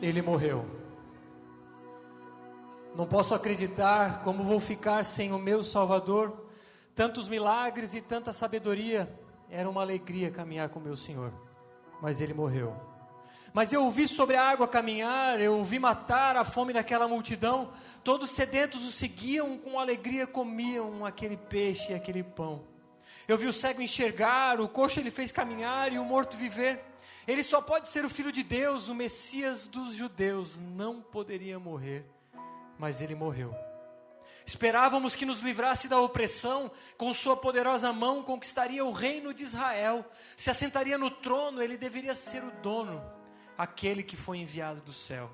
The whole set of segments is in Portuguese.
Ele morreu. Não posso acreditar como vou ficar sem o meu Salvador. Tantos milagres e tanta sabedoria. Era uma alegria caminhar com meu Senhor. Mas Ele morreu. Mas eu ouvi sobre a água caminhar, eu ouvi matar a fome daquela multidão. Todos sedentos o seguiam, com alegria comiam aquele peixe e aquele pão. Eu vi o cego enxergar, o coxo Ele fez caminhar e o morto viver. Ele só pode ser o Filho de Deus, o Messias dos judeus. Não poderia morrer, mas Ele morreu. Esperávamos que nos livrasse da opressão, com sua poderosa mão conquistaria o reino de Israel, se assentaria no trono, Ele deveria ser o dono, aquele que foi enviado do céu.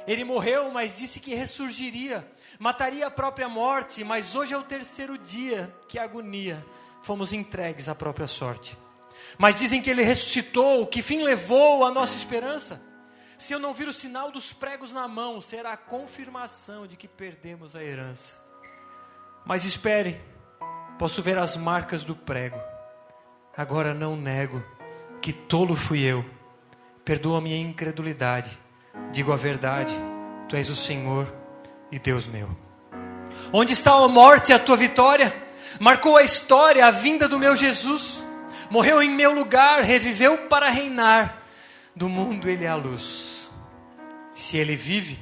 Ele morreu, mas disse que ressurgiria, mataria a própria morte, mas hoje é o terceiro dia, que agonia, fomos entregues à própria sorte. Mas dizem que Ele ressuscitou, que fim levou a nossa esperança? Se eu não vir o sinal dos pregos na mão, será a confirmação de que perdemos a herança. Mas espere, posso ver as marcas do prego. Agora não nego, que tolo fui eu. Perdoa minha incredulidade. Digo a verdade, Tu és o Senhor e Deus meu. Onde está a morte a tua vitória? Marcou a história a vinda do meu Jesus. Morreu em meu lugar, reviveu para reinar. Do mundo Ele é a luz. Se Ele vive,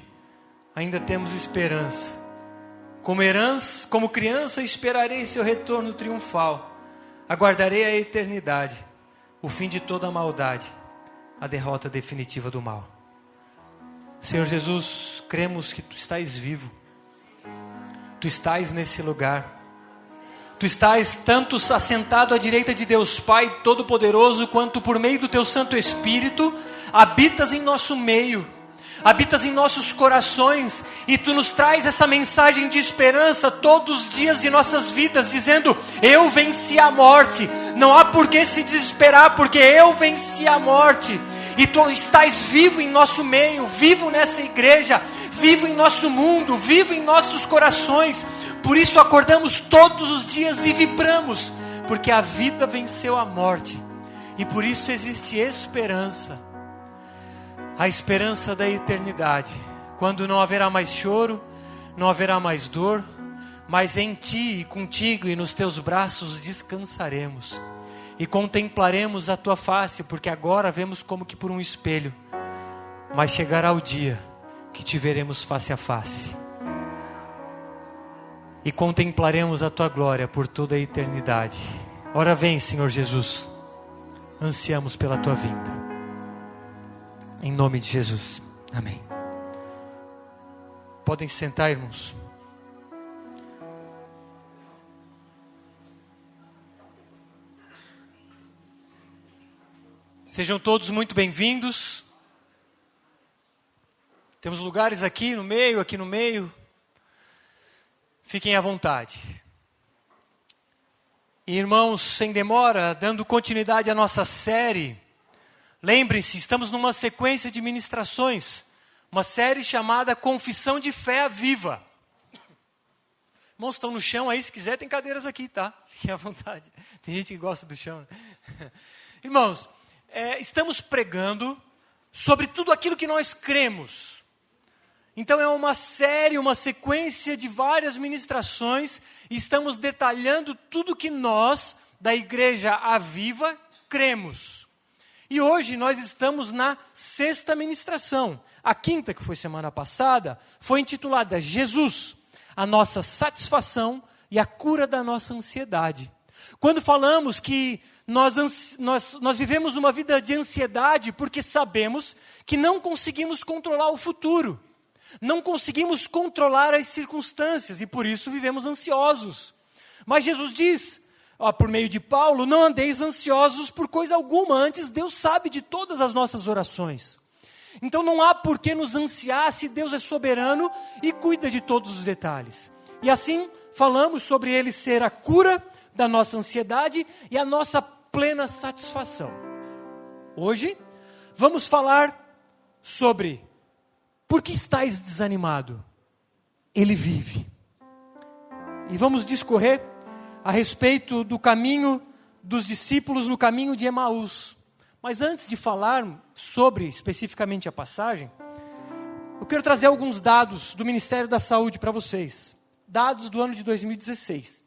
ainda temos esperança. Como criança, esperarei seu retorno triunfal. Aguardarei a eternidade, o fim de toda a maldade, a derrota definitiva do mal. Senhor Jesus, cremos que Tu estás vivo. Tu estás nesse lugar. Tu estás tanto assentado à direita de Deus Pai Todo-Poderoso, quanto por meio do Teu Santo Espírito, habitas em nosso meio, habitas em nossos corações, e Tu nos traz essa mensagem de esperança todos os dias de nossas vidas, dizendo: eu venci a morte, não há por que se desesperar, porque eu venci a morte, e Tu estás vivo em nosso meio, vivo nessa igreja, vivo em nosso mundo, vivo em nossos corações. Por isso acordamos todos os dias e vibramos, porque a vida venceu a morte, e por isso existe esperança, a esperança da eternidade, quando não haverá mais choro, não haverá mais dor, mas em Ti e contigo e nos Teus braços descansaremos, e contemplaremos a Tua face, porque agora vemos como que por um espelho, mas chegará o dia que Te veremos face a face, e contemplaremos a Tua glória por toda a eternidade. Ora vem, Senhor Jesus, ansiamos pela Tua vinda, em nome de Jesus, amém. Podem se sentar, irmãos. Sejam todos muito bem-vindos. Temos lugares aqui no meio. Fiquem à vontade. Irmãos, sem demora, dando continuidade à nossa série, lembrem-se, estamos numa sequência de ministrações, uma série chamada Confissão de Fé Viva. Irmãos, estão no chão aí, se quiser tem cadeiras aqui, tá? Fiquem à vontade. Tem gente que gosta do chão. Irmãos, estamos pregando sobre tudo aquilo que nós cremos. Então é uma série, uma sequência de várias ministrações, e estamos detalhando tudo que nós, da Igreja Aviva, cremos. E hoje nós estamos na sexta ministração. A quinta, que foi semana passada, foi intitulada Jesus, a nossa satisfação e a cura da nossa ansiedade. Quando falamos que nós vivemos uma vida de ansiedade porque sabemos que não conseguimos controlar o futuro. Não conseguimos controlar as circunstâncias e por isso vivemos ansiosos. Mas Jesus diz, por meio de Paulo, não andeis ansiosos por coisa alguma, antes Deus sabe de todas as nossas orações. Então não há por que nos ansiar se Deus é soberano e cuida de todos os detalhes. E assim falamos sobre Ele ser a cura da nossa ansiedade e a nossa plena satisfação. Hoje vamos falar sobre: por que estáis desanimado? Ele vive. E vamos discorrer a respeito do caminho dos discípulos no caminho de Emaús. Mas antes de falar sobre especificamente a passagem, eu quero trazer alguns dados do Ministério da Saúde para vocês. Dados do ano de 2016.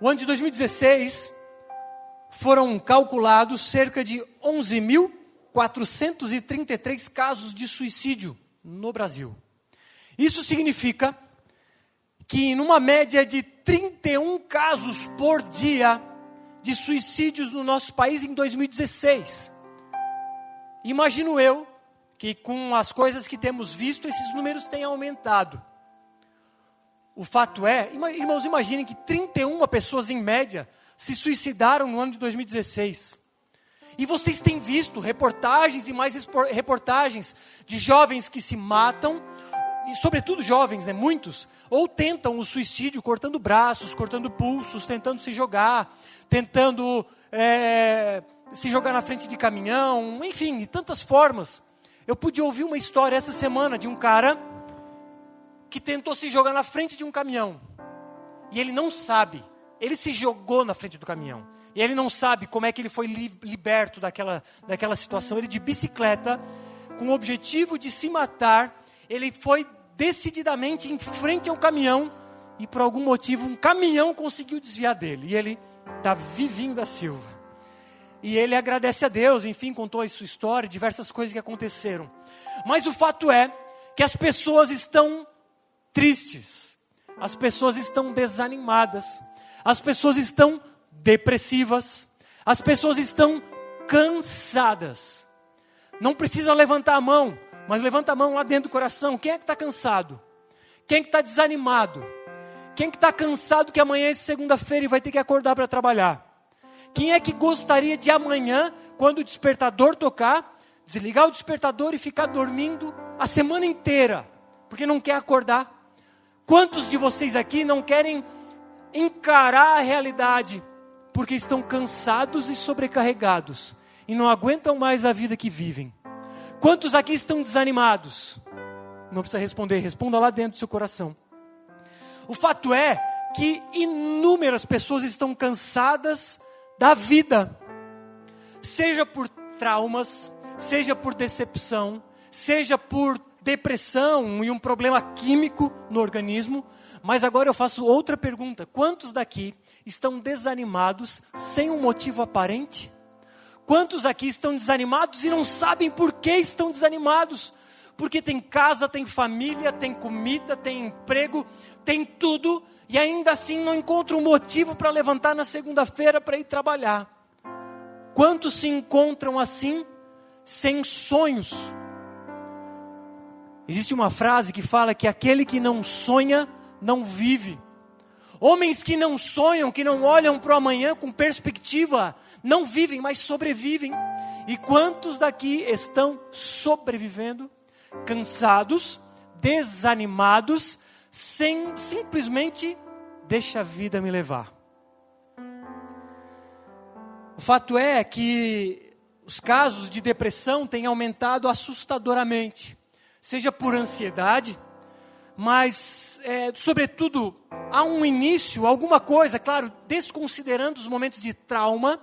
O ano de 2016 foram calculados cerca de 11.433 casos de suicídio no Brasil. Isso significa que numa média de 31 casos por dia de suicídios no nosso país em 2016. Imagino eu que com as coisas que temos visto, esses números têm aumentado. O fato é, irmãos, imaginem que 31 pessoas em média se suicidaram no ano de 2016. E vocês têm visto reportagens e mais reportagens de jovens que se matam, e sobretudo jovens, né, muitos, ou tentam o suicídio cortando braços, cortando pulsos, tentando se jogar, tentando se jogar na frente de caminhão, enfim, de tantas formas. Eu pude ouvir uma história essa semana de um cara que tentou se jogar na frente de um caminhão. E ele não sabe. Ele se jogou na frente do caminhão. E ele não sabe como é que ele foi liberto daquela situação. Ele de bicicleta, com o objetivo de se matar, ele foi decididamente em frente ao caminhão. E por algum motivo um caminhão conseguiu desviar dele. E ele está vivinho da Silva. E ele agradece a Deus, enfim, contou a sua história, diversas coisas que aconteceram. Mas o fato é que as pessoas estão tristes, as pessoas estão desanimadas, as pessoas estão depressivas, as pessoas estão cansadas. Não precisa levantar a mão, mas levanta a mão lá dentro do coração. Quem é que está cansado? Quem é que está desanimado? Quem é que está cansado que amanhã é segunda-feira e vai ter que acordar para trabalhar? Quem é que gostaria de amanhã, quando o despertador tocar, desligar o despertador e ficar dormindo a semana inteira, porque não quer acordar? Quantos de vocês aqui não querem encarar a realidade, porque estão cansados e sobrecarregados, e não aguentam mais a vida que vivem? Quantos aqui estão desanimados? Não precisa responder, responda lá dentro do seu coração. O fato é que inúmeras pessoas estão cansadas da vida, seja por traumas, seja por decepção, seja por depressão e um problema químico no organismo. Mas agora eu faço outra pergunta: quantos daqui estão desanimados sem um motivo aparente? Quantos aqui estão desanimados e não sabem por que estão desanimados? Porque tem casa, tem família, tem comida, tem emprego, tem tudo, e ainda assim não encontram um motivo para levantar na segunda-feira para ir trabalhar. Quantos se encontram assim, sem sonhos? Existe uma frase que fala que aquele que não sonha, não vive. Homens que não sonham, que não olham para o amanhã com perspectiva, não vivem, mas sobrevivem. E quantos daqui estão sobrevivendo, cansados, desanimados, sem simplesmente deixa a vida me levar? O fato é que os casos de depressão têm aumentado assustadoramente, seja por ansiedade, mas sobretudo há um início, alguma coisa, claro, desconsiderando os momentos de trauma,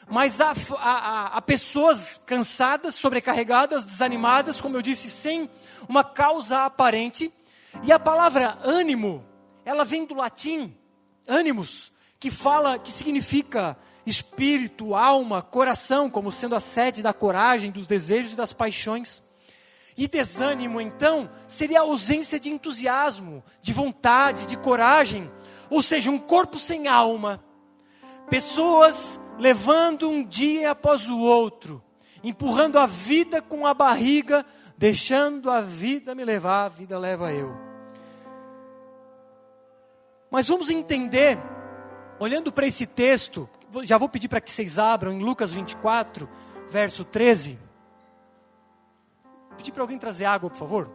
mas há pessoas cansadas, sobrecarregadas, desanimadas, como eu disse, sem uma causa aparente. E a palavra ânimo, ela vem do latim, animus, que significa espírito, alma, coração, como sendo a sede da coragem, dos desejos e das paixões. E desânimo, então, seria a ausência de entusiasmo, de vontade, de coragem, ou seja, um corpo sem alma. Pessoas levando um dia após o outro, empurrando a vida com a barriga, deixando a vida me levar, a vida leva eu. Mas vamos entender, olhando para esse texto, já vou pedir para que vocês abram em Lucas 24, verso 13. Vou pedir para alguém trazer água, por favor.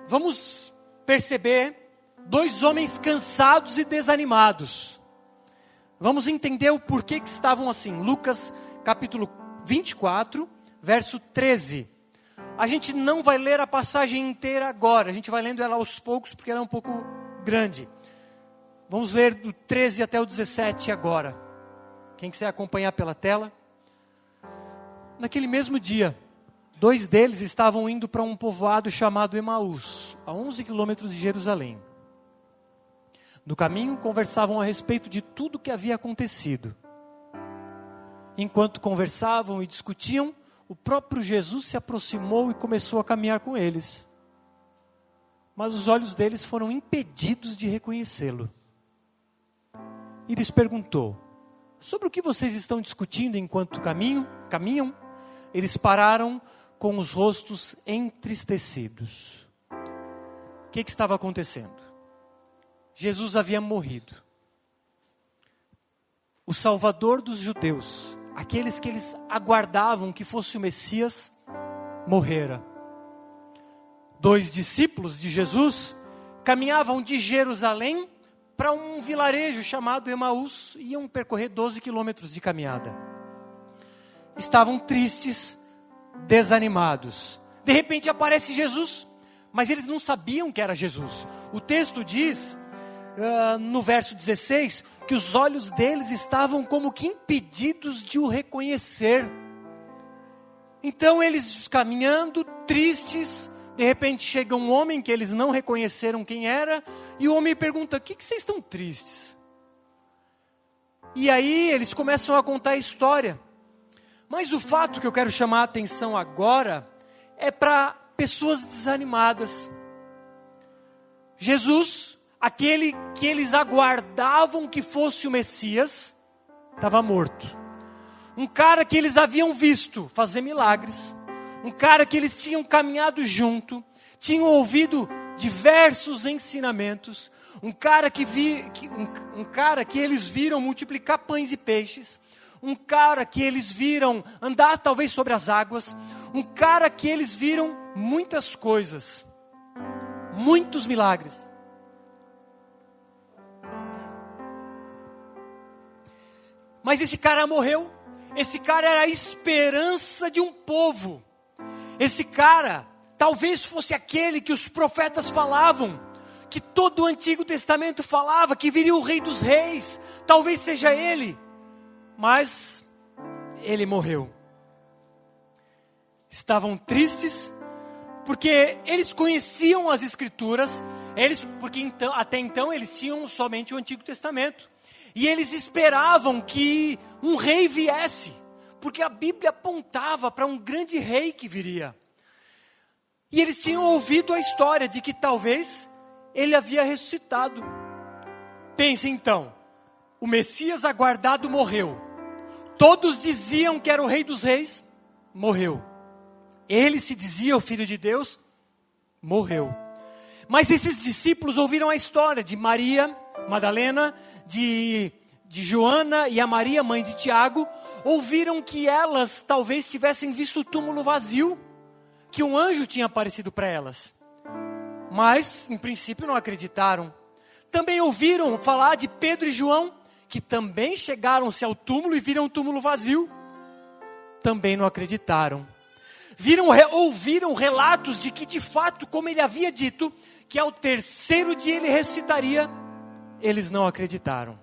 Vamos perceber dois homens cansados e desanimados. Vamos entender o porquê que estavam assim. Lucas capítulo 24, verso 13. A gente não vai ler a passagem inteira agora, a gente vai lendo ela aos poucos, porque ela é um pouco grande. Vamos ler do 13 até o 17 agora. Quem quiser acompanhar pela tela. Naquele mesmo dia, 2 deles estavam indo para um povoado chamado Emaús, a 11 quilômetros de Jerusalém. No caminho, conversavam a respeito de tudo o que havia acontecido. Enquanto conversavam e discutiam, o próprio Jesus se aproximou e começou a caminhar com eles. Mas os olhos deles foram impedidos de reconhecê-lo. E lhes perguntou: sobre o que vocês estão discutindo enquanto caminham? Eles pararam com os rostos entristecidos. O que estava acontecendo? Jesus havia morrido. O Salvador dos judeus, aqueles que eles aguardavam que fosse o Messias, morrera. 2 discípulos de Jesus caminhavam de Jerusalém para um vilarejo chamado Emaús, iam percorrer 12 quilômetros de caminhada. Estavam tristes, desanimados. De repente aparece Jesus, mas eles não sabiam que era Jesus. O texto diz, no verso 16, que os olhos deles estavam como que impedidos de o reconhecer. Então eles caminhando, tristes, de repente chega um homem que eles não reconheceram quem era, e o homem pergunta: o que vocês estão tristes? E aí eles começam a contar a história. Mas o fato que eu quero chamar a atenção agora é para pessoas desanimadas. Jesus, aquele que eles aguardavam que fosse o Messias, estava morto. Um cara que eles haviam visto fazer milagres, um cara que eles tinham caminhado junto, tinham ouvido diversos ensinamentos, um cara que eles viram multiplicar pães e peixes, um cara que eles viram andar talvez sobre as águas, um cara que eles viram muitas coisas, muitos milagres. Mas esse cara morreu. Esse cara era a esperança de um povo. Esse cara talvez fosse aquele que os profetas falavam, que todo o Antigo Testamento falava, que viria o Rei dos Reis. Talvez seja ele, mas ele morreu. Estavam tristes, porque eles conheciam as Escrituras, porque até então eles tinham somente o Antigo Testamento. E eles esperavam que um rei viesse, porque a Bíblia apontava para um grande rei que viria. E eles tinham ouvido a história de que talvez ele havia ressuscitado. Pense então, o Messias aguardado morreu. Todos diziam que era o Rei dos Reis, morreu. Ele se dizia o Filho de Deus, morreu. Mas esses discípulos ouviram a história de Maria Madalena, de Joana e a Maria, mãe de Tiago. Ouviram que elas talvez tivessem visto o túmulo vazio, que um anjo tinha aparecido para elas. Mas, em princípio, não acreditaram. Também ouviram falar de Pedro e João, que também chegaram-se ao túmulo e viram o túmulo vazio. Também não acreditaram. Ouviram relatos de que, de fato, como ele havia dito, que ao 3º dia ele ressuscitaria. Eles não acreditaram.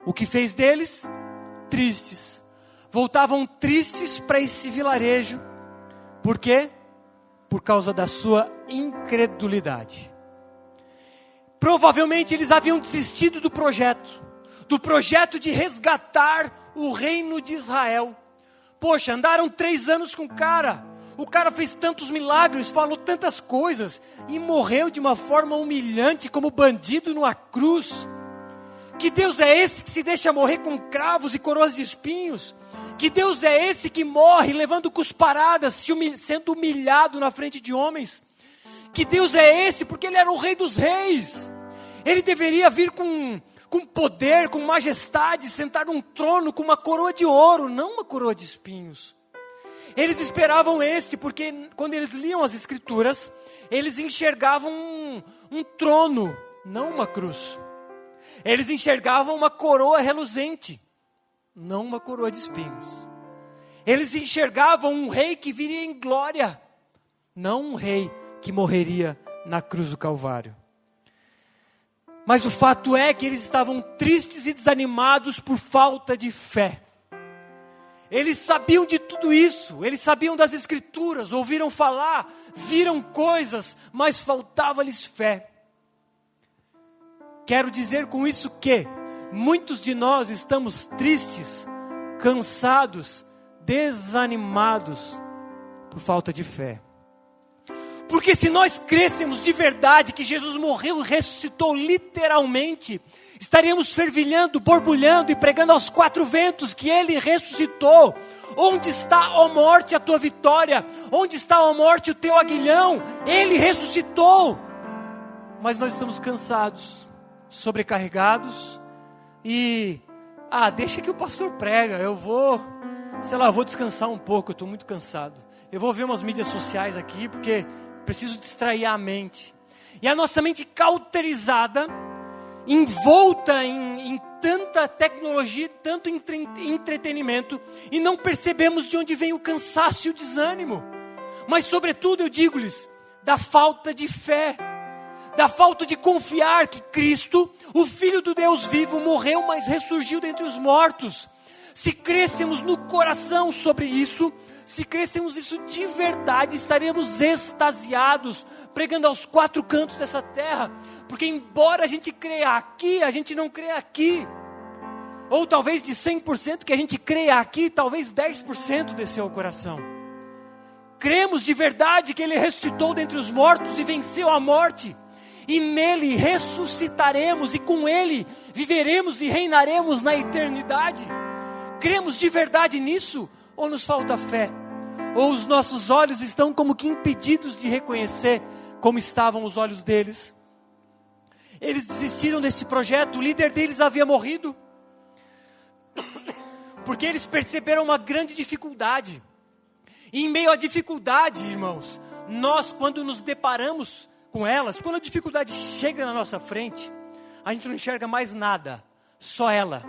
O que fez deles? Tristes. Voltavam tristes para esse vilarejo. Por quê? Por causa da sua incredulidade. Provavelmente eles haviam desistido do projeto de resgatar o reino de Israel. Poxa, andaram 3 anos com o cara fez tantos milagres, falou tantas coisas, e morreu de uma forma humilhante, como bandido numa cruz. Que Deus é esse que se deixa morrer com cravos e coroas de espinhos? Que Deus é esse que morre levando cusparadas, sendo humilhado na frente de homens? Que Deus é esse? Porque ele era o Rei dos Reis. Ele deveria vir com poder, com majestade, sentar num trono com uma coroa de ouro, não uma coroa de espinhos. Eles esperavam esse, porque quando eles liam as Escrituras, eles enxergavam um trono, não uma cruz. Eles enxergavam uma coroa reluzente, não uma coroa de espinhos. Eles enxergavam um rei que viria em glória, não um rei que morreria na cruz do Calvário. Mas o fato é que eles estavam tristes e desanimados por falta de fé. Eles sabiam de tudo isso, eles sabiam das Escrituras, ouviram falar, viram coisas, mas faltava-lhes fé. Quero dizer com isso que muitos de nós estamos tristes, cansados, desanimados por falta de fé. Porque se nós crêssemos de verdade que Jesus morreu e ressuscitou literalmente, estaríamos fervilhando, borbulhando e pregando aos quatro ventos que Ele ressuscitou. Onde está, ó morte, a tua vitória? Onde está, ó morte, o teu aguilhão? Ele ressuscitou. Mas nós estamos cansados, sobrecarregados e... deixa que o pastor prega, eu vou descansar um pouco, eu estou muito cansado. Eu vou ver umas mídias sociais aqui, porque preciso distrair a mente. E a nossa mente cauterizada, envolta em tanta tecnologia, tanto entretenimento, e não percebemos de onde vem o cansaço e o desânimo. Mas sobretudo eu digo-lhes, da falta de fé, da falta de confiar que Cristo, o Filho do Deus vivo, morreu, mas ressurgiu dentre os mortos. Se crêssemos no coração sobre isso, se crêssemos isso de verdade, estaremos extasiados, pregando aos quatro cantos dessa terra, porque embora a gente creia aqui, a gente não creia aqui, ou talvez de 100% que a gente creia aqui, talvez 10% desceu ao coração. Cremos de verdade que Ele ressuscitou dentre os mortos e venceu a morte, e nele ressuscitaremos, e com Ele viveremos e reinaremos na eternidade. Cremos de verdade nisso? Ou nos falta fé? Ou os nossos olhos estão como que impedidos de reconhecer como estavam os olhos deles? Eles desistiram desse projeto, o líder deles havia morrido, porque eles perceberam uma grande dificuldade. E em meio à dificuldade, irmãos, nós quando nos deparamos com elas, quando a dificuldade chega na nossa frente, a gente não enxerga mais nada, só ela.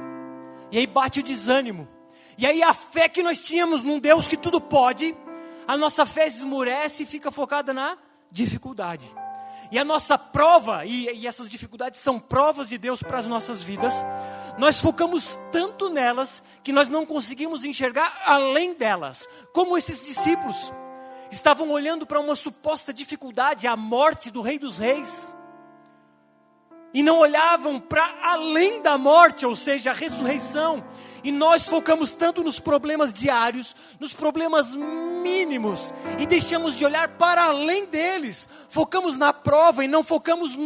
E aí bate o desânimo. E aí a fé que nós tínhamos num Deus que tudo pode, a nossa fé esmurece e fica focada na dificuldade. E a nossa prova, e essas dificuldades são provas de Deus para as nossas vidas, nós focamos tanto nelas, que nós não conseguimos enxergar além delas. Como esses discípulos estavam olhando para uma suposta dificuldade, a morte do Rei dos Reis, e não olhavam para além da morte, ou seja, a ressurreição. E nós focamos tanto nos problemas diários, nos problemas mínimos, e deixamos de olhar para além deles. Focamos na prova e não focamos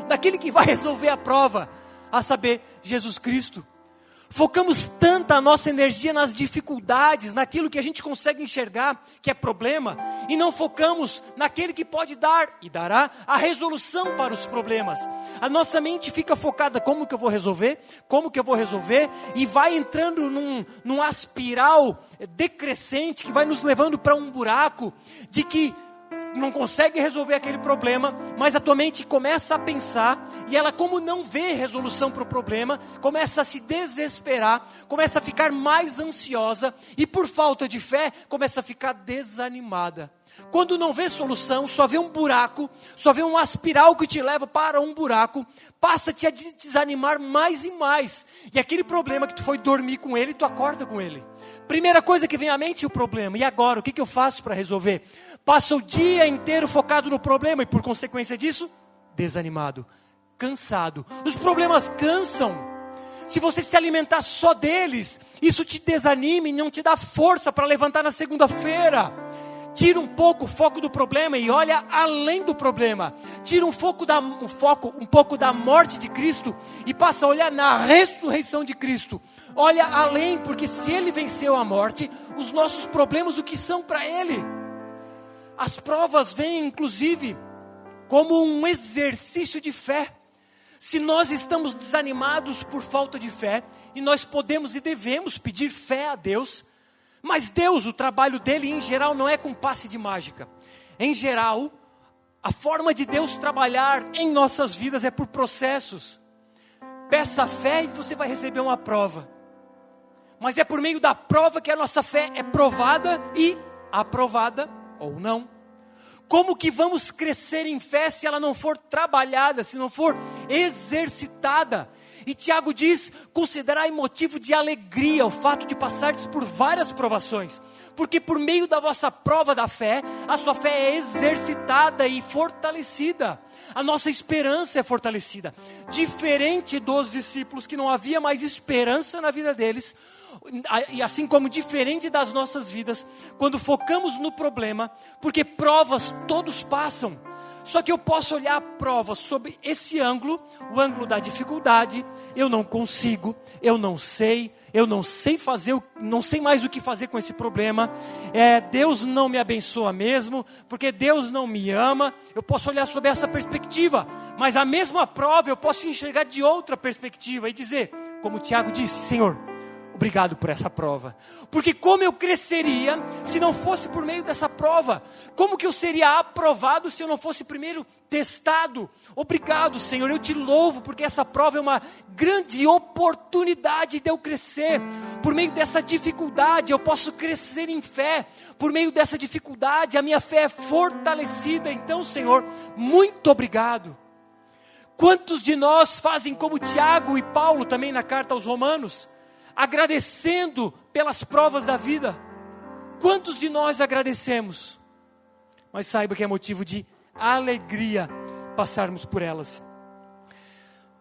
naquele que vai resolver a prova, a saber, Jesus Cristo. Focamos tanta a nossa energia nas dificuldades, naquilo que a gente consegue enxergar, que é problema, e não focamos naquele que pode dar e dará a resolução para os problemas. A nossa mente fica focada, como que eu vou resolver, e vai entrando numa espiral decrescente, que vai nos levando para um buraco, de que não consegue resolver aquele problema, mas a tua mente começa a pensar, e ela, como não vê resolução para o problema, começa a se desesperar, começa a ficar mais ansiosa, e por falta de fé, começa a ficar desanimada. Quando não vê solução, só vê um buraco, só vê uma espiral que te leva para um buraco, passa-te a desanimar mais e mais, e aquele problema que tu foi dormir com ele, tu acorda com ele. Primeira coisa que vem à mente é o problema. E agora, o que eu faço para resolver? Passa o dia inteiro focado no problema e, por consequência disso, desanimado, cansado. Os problemas cansam. Se você se alimentar só deles, isso te desanima e não te dá força para levantar na segunda-feira. Tira um pouco o foco do problema e olha além do problema. Tira um pouco da morte de Cristo e passa a olhar na ressurreição de Cristo. Olha além, porque se Ele venceu a morte, os nossos problemas, o que são para Ele? As provas vêm, inclusive, como um exercício de fé. Se nós estamos desanimados por falta de fé, e nós podemos e devemos pedir fé a Deus, mas Deus, o trabalho dele em geral não é com passe de mágica. Em geral, a forma de Deus trabalhar em nossas vidas é por processos. Peça fé e você vai receber uma prova. Mas é por meio da prova que a nossa fé é provada e aprovada ou não. Como que vamos crescer em fé se ela não for trabalhada, se não for exercitada? E Tiago diz, considerai motivo de alegria o fato de passardes por várias provações, porque por meio da vossa prova da fé, a sua fé é exercitada e fortalecida. A nossa esperança é fortalecida. Diferente dos discípulos que não havia mais esperança na vida deles, e assim como diferente das nossas vidas, quando focamos no problema, porque provas todos passam, só que eu posso olhar a prova sob esse ângulo, o ângulo da dificuldade. Eu não consigo, eu não sei fazer, não sei mais o que fazer com esse problema. Deus não me abençoa mesmo, porque Deus não me ama. Eu posso olhar sob essa perspectiva, mas a mesma prova eu posso enxergar de outra perspectiva e dizer, como Tiago disse, Senhor, obrigado por essa prova, porque como eu cresceria se não fosse por meio dessa prova? Como que eu seria aprovado se eu não fosse primeiro testado? Obrigado, Senhor, eu te louvo, porque essa prova é uma grande oportunidade de eu crescer. Por meio dessa dificuldade eu posso crescer em fé, por meio dessa dificuldade a minha fé é fortalecida. Então, Senhor, muito obrigado. Quantos de nós fazem como Tiago e Paulo também na carta aos Romanos, agradecendo pelas provas da vida? Quantos de nós agradecemos? Mas saiba que é motivo de alegria passarmos por elas.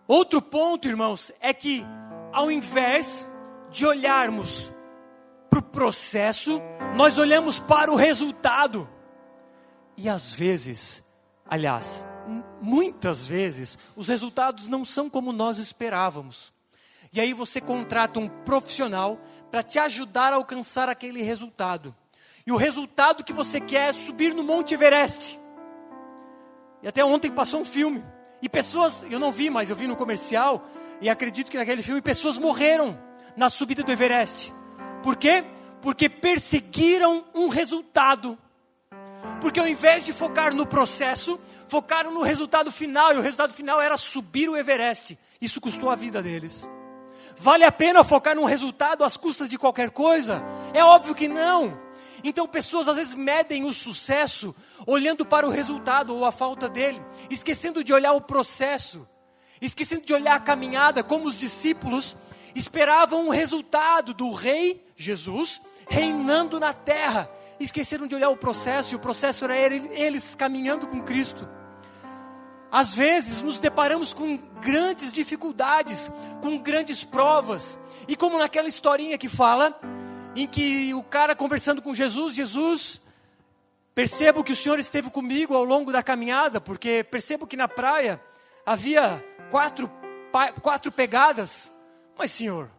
Outro ponto, irmãos, é que ao invés de olharmos para o processo, nós olhamos para o resultado. E às vezes, aliás, muitas vezes, os resultados não são como nós esperávamos. E aí você contrata um profissional para te ajudar a alcançar aquele resultado. E o resultado que você quer é subir no Monte Everest. E até ontem passou um filme. E pessoas, eu não vi, mas eu vi no comercial. E acredito que naquele filme pessoas morreram na subida do Everest. Por quê? Porque perseguiram um resultado. Porque ao invés de focar no processo, focaram no resultado final. E o resultado final era subir o Everest. Isso custou a vida deles. Vale a pena focar num resultado às custas de qualquer coisa? É óbvio que não. Então pessoas às vezes medem o sucesso olhando para o resultado ou a falta dele, esquecendo de olhar o processo, esquecendo de olhar a caminhada, como os discípulos esperavam o resultado do rei Jesus reinando na terra, esqueceram de olhar o processo, e o processo era eles caminhando com Cristo. Às vezes nos deparamos com grandes dificuldades, com grandes provas, e como naquela historinha que fala, em que o cara conversando com Jesus, Jesus, percebo que o Senhor esteve comigo ao longo da caminhada, porque percebo que na praia havia quatro pegadas, mas Senhor,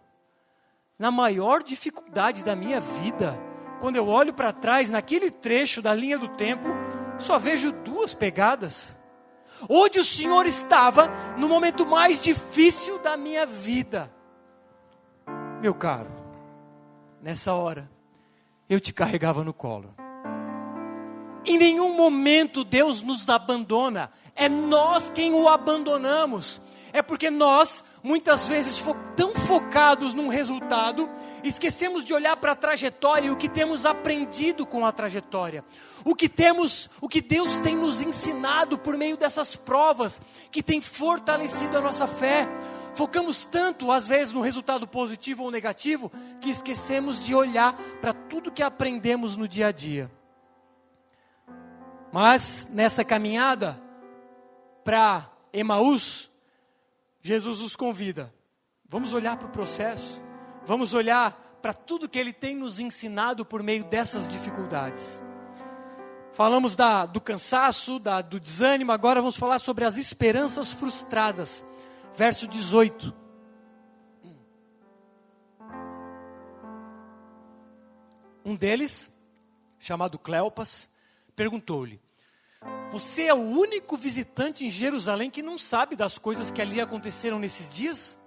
na maior dificuldade da minha vida, quando eu olho para trás, naquele trecho da linha do tempo, só vejo 2 pegadas. Onde o Senhor estava no momento mais difícil da minha vida? Meu caro, nessa hora, eu te carregava no colo. Em nenhum momento Deus nos abandona, é nós quem o abandonamos. É porque nós, muitas vezes, tão focados num resultado, esquecemos de olhar para a trajetória e o que temos aprendido com a trajetória. O que Deus tem nos ensinado por meio dessas provas, que tem fortalecido a nossa fé. Focamos tanto, às vezes, no resultado positivo ou negativo, que esquecemos de olhar para tudo que aprendemos no dia a dia. Mas, nessa caminhada para Emaús, Jesus nos convida, vamos olhar para o processo, vamos olhar para tudo que Ele tem nos ensinado por meio dessas dificuldades. Falamos do cansaço, do desânimo, agora vamos falar sobre as esperanças frustradas. Verso 18. Um deles, chamado Cleopas, perguntou-lhe: você é o único visitante em Jerusalém que não sabe das coisas que ali aconteceram nesses dias?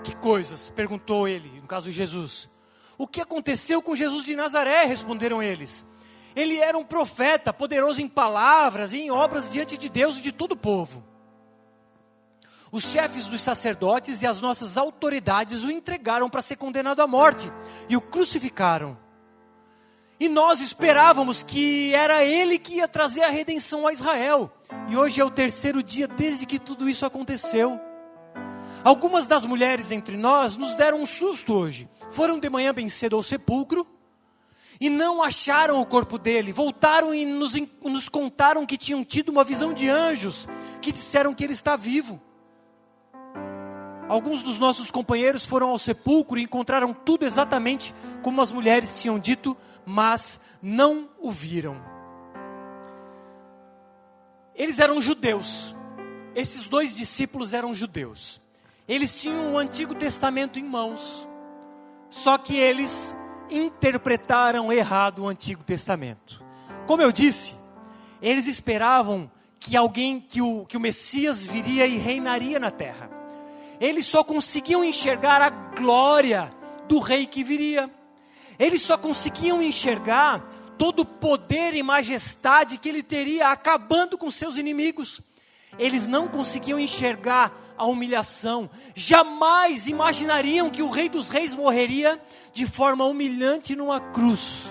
Que coisas? Perguntou ele, no caso de Jesus. O que aconteceu com Jesus de Nazaré? Responderam eles. Ele era um profeta, poderoso em palavras e em obras diante de Deus e de todo o povo. Os chefes dos sacerdotes e as nossas autoridades o entregaram para ser condenado à morte e o crucificaram. E nós esperávamos que era Ele que ia trazer a redenção a Israel. E hoje é o 3º dia desde que tudo isso aconteceu. Algumas das mulheres entre nós nos deram um susto hoje. Foram de manhã bem cedo ao sepulcro e não acharam o corpo dele. Voltaram e nos contaram que tinham tido uma visão de anjos que disseram que ele está vivo. Alguns dos nossos companheiros foram ao sepulcro e encontraram tudo exatamente como as mulheres tinham dito, mas não o viram. Eles eram judeus. Esses 2 discípulos eram judeus. Eles tinham o Antigo Testamento em mãos. Só que eles interpretaram errado o Antigo Testamento. Como eu disse, eles esperavam que o Messias viria e reinaria na terra. Eles só conseguiam enxergar a glória do rei que viria. Eles só conseguiam enxergar todo o poder e majestade que ele teria acabando com seus inimigos. Eles não conseguiam enxergar a humilhação. Jamais imaginariam que o Rei dos Reis morreria de forma humilhante numa cruz.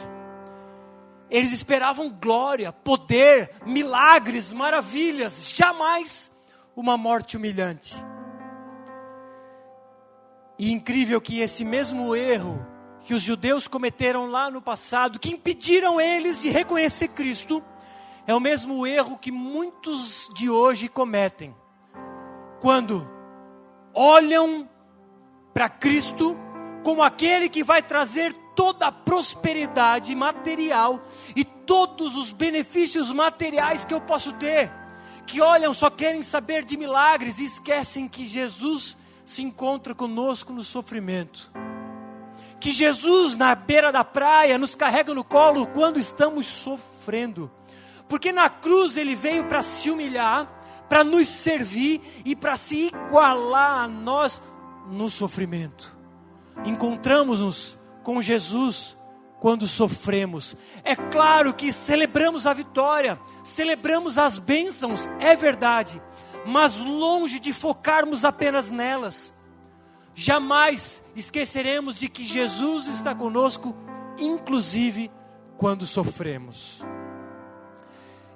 Eles esperavam glória, poder, milagres, maravilhas. Jamais uma morte humilhante. E incrível que esse mesmo erro que os judeus cometeram lá no passado, que impediram eles de reconhecer Cristo, é o mesmo erro que muitos de hoje cometem. Quando olham para Cristo como aquele que vai trazer toda a prosperidade material e todos os benefícios materiais que eu posso ter, que olham, só querem saber de milagres e esquecem que Jesus se encontra conosco no sofrimento. Que Jesus na beira da praia nos carrega no colo quando estamos sofrendo. Porque na cruz ele veio para se humilhar, para nos servir e para se igualar a nós no sofrimento. Encontramos-nos com Jesus quando sofremos. É claro que celebramos a vitória, celebramos as bênçãos, é verdade, mas longe de focarmos apenas nelas. Jamais esqueceremos de que Jesus está conosco, inclusive quando sofremos.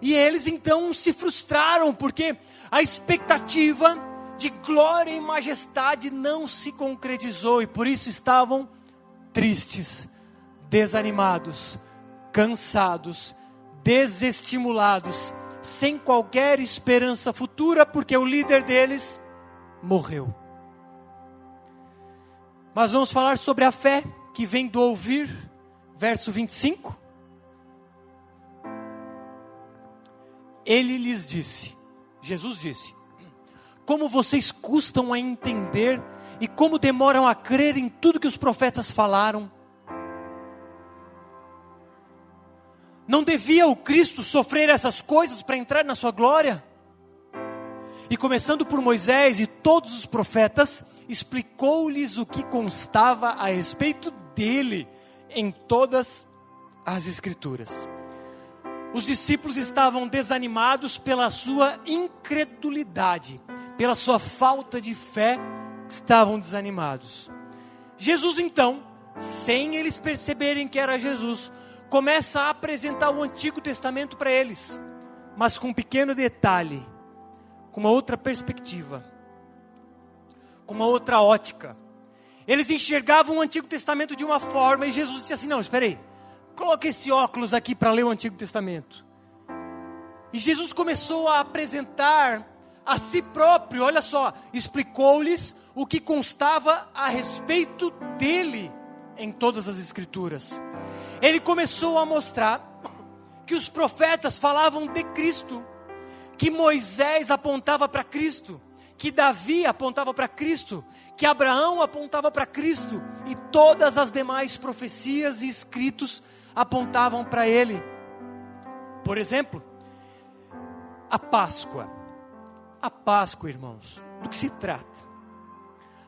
E eles então se frustraram, porque a expectativa de glória e majestade não se concretizou, e por isso estavam tristes, desanimados, cansados, desestimulados, sem qualquer esperança futura, porque o líder deles morreu. Mas vamos falar sobre a fé que vem do ouvir, verso 25. Ele lhes disse, Jesus disse: como vocês custam a entender e como demoram a crer em tudo que os profetas falaram. Não devia o Cristo sofrer essas coisas para entrar na sua glória? E começando por Moisés e todos os profetas, explicou-lhes o que constava a respeito dele em todas as Escrituras. Os discípulos estavam desanimados pela sua incredulidade, pela sua falta de fé, estavam desanimados. Jesus então, sem eles perceberem que era Jesus, começa a apresentar o Antigo Testamento para eles, mas com um pequeno detalhe, com uma outra perspectiva, com uma outra ótica. Eles enxergavam o Antigo Testamento de uma forma, e Jesus disse assim: não, espera aí, coloque esse óculos aqui para ler o Antigo Testamento. E Jesus começou a apresentar a si próprio, olha só, explicou-lhes o que constava a respeito dele em todas as Escrituras. Ele começou a mostrar que os profetas falavam de Cristo, que Moisés apontava para Cristo, que Davi apontava para Cristo, que Abraão apontava para Cristo, e todas as demais profecias e escritos apontavam para ele. Por exemplo, a Páscoa. A Páscoa, irmãos, do que se trata?